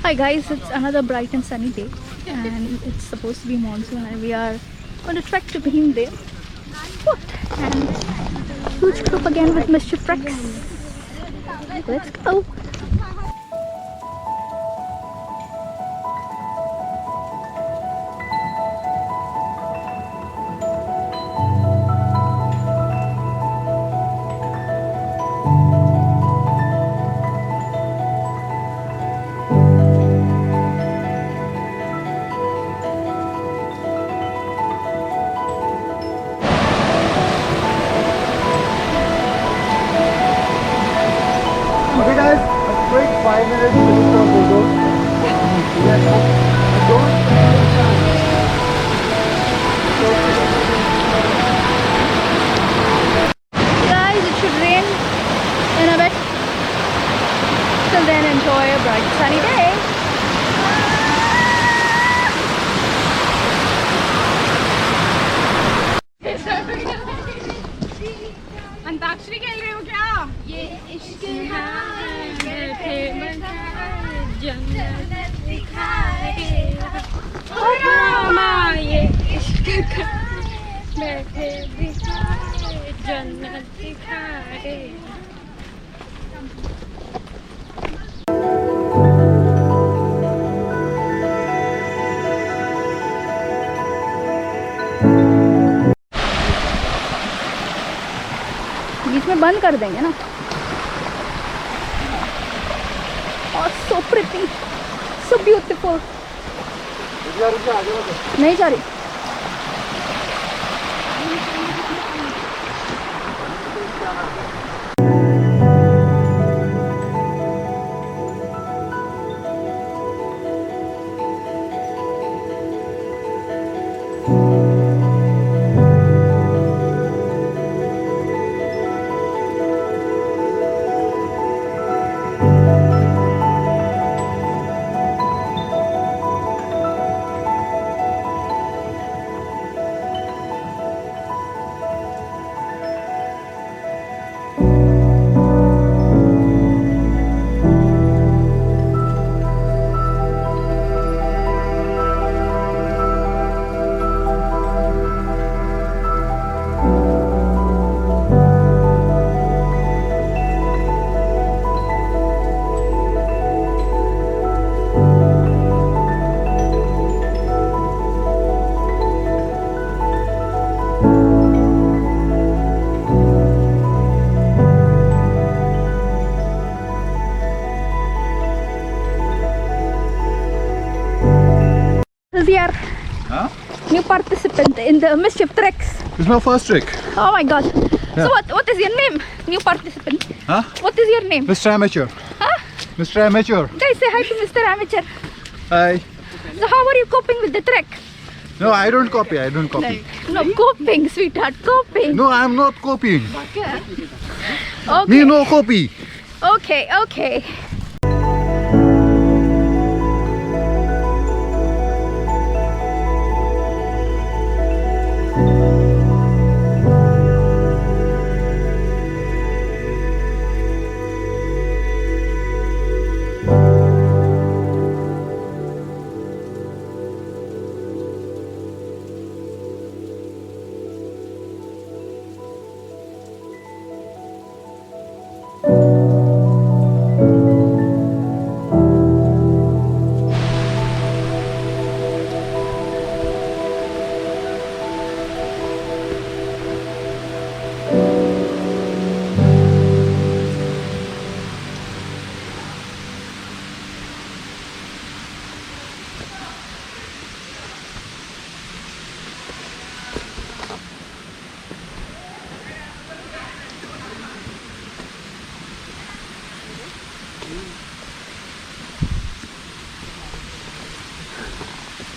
Hi guys, it's another bright and sunny day and it's supposed to be monsoon and we are on a trek to Bhimdev. What? And huge group again with Mischief Treks. Let's go! Okay guys, a quick 5 minutes for photos. Guys, it should rain in a bit. Till then, enjoy a bright sunny day. Antakshari खेल रहे हो क्या? ये इश्क बैठे जन्नत दिखाए मामा, ये इश्क बैठे दिखाए जन्नत दिखाए. बीच में बंद कर देंगे ना. और so pretty, so beautiful. नहीं जा रही. Virar, new participant in the Mischief Treks. It's my first trick. Oh my god. Yeah. So what is your name? New participant. Huh? What is your name? Mr. Amateur. Huh? Mr. Amateur. Guys, say hi to Mr. Amateur. Hi. So how are you coping with the trek? No, I don't copy. I don't copy. No, coping, sweetheart, coping. No, I'm not copying. Okay. Me no copy. Okay, okay.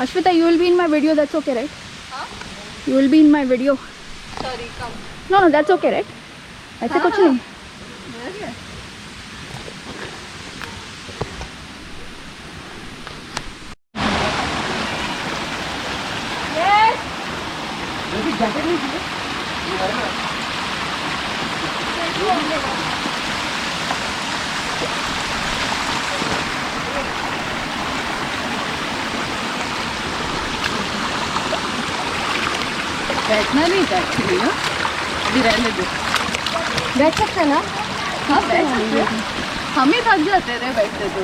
Ashwita, you will be in my video, that's okay, right? Huh? You will be in my video. Sorry, come. No, that's okay, right? ऐसे कुछ नहीं. बैठना नहीं था actually ना, अभी रहने दो। बैठ सकते ना? हाँ बैठ सकते, हम ही थक जाते रहे बैठते तो।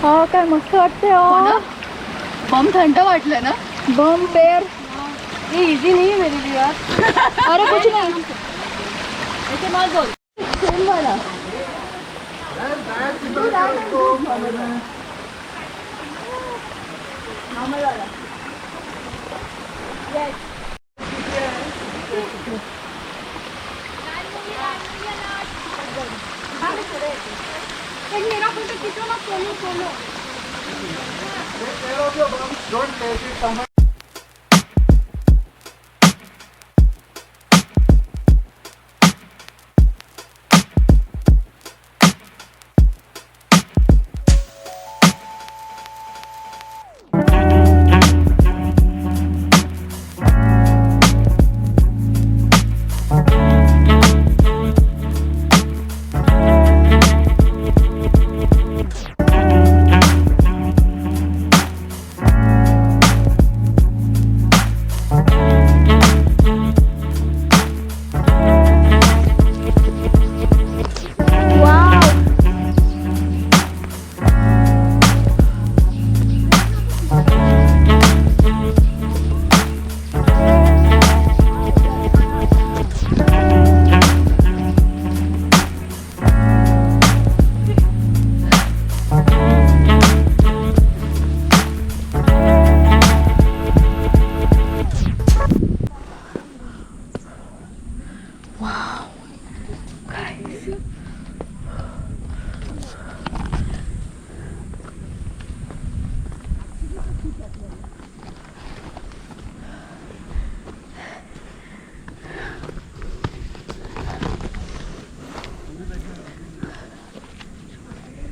हा काय मस्त वाटते हो ना? बम थंड वाटलं ना? बम पेर ये इजी नहीं है मेरे लिए यार। अरे कुछ नहीं ऐसे मत बोल। सेम वाला। मेरा फोटो खींचो ना, solo solo. Don't take it someone.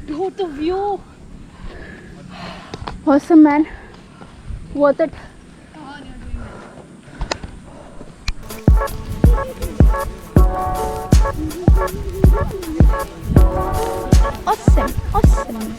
Dude, the view. awesome man, worth it. Awesome, awesome.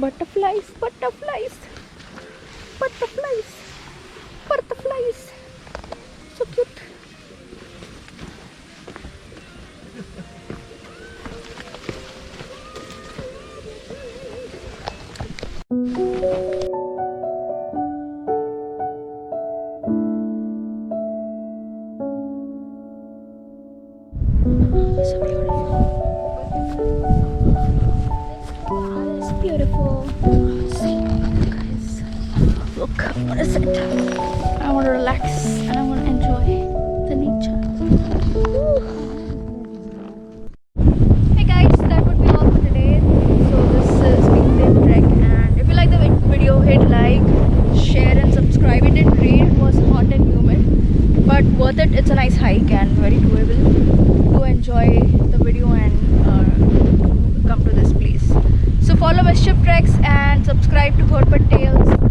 Butterflies, butterflies, butterflies, butterflies. So cute. So beautiful. It's beautiful. See, guys, look, what is it? I want to relax and I want to enjoy the nature. Woo. Hey guys, that would be all for today. So this is Bhimdev Trek, and if you like the video, hit like, share and subscribe. It didn't rain, it was hot and humid, but worth it. It's a nice hike and very doable. Do enjoy the video and come to this place. So follow Mischief Treks and subscribe to Tales.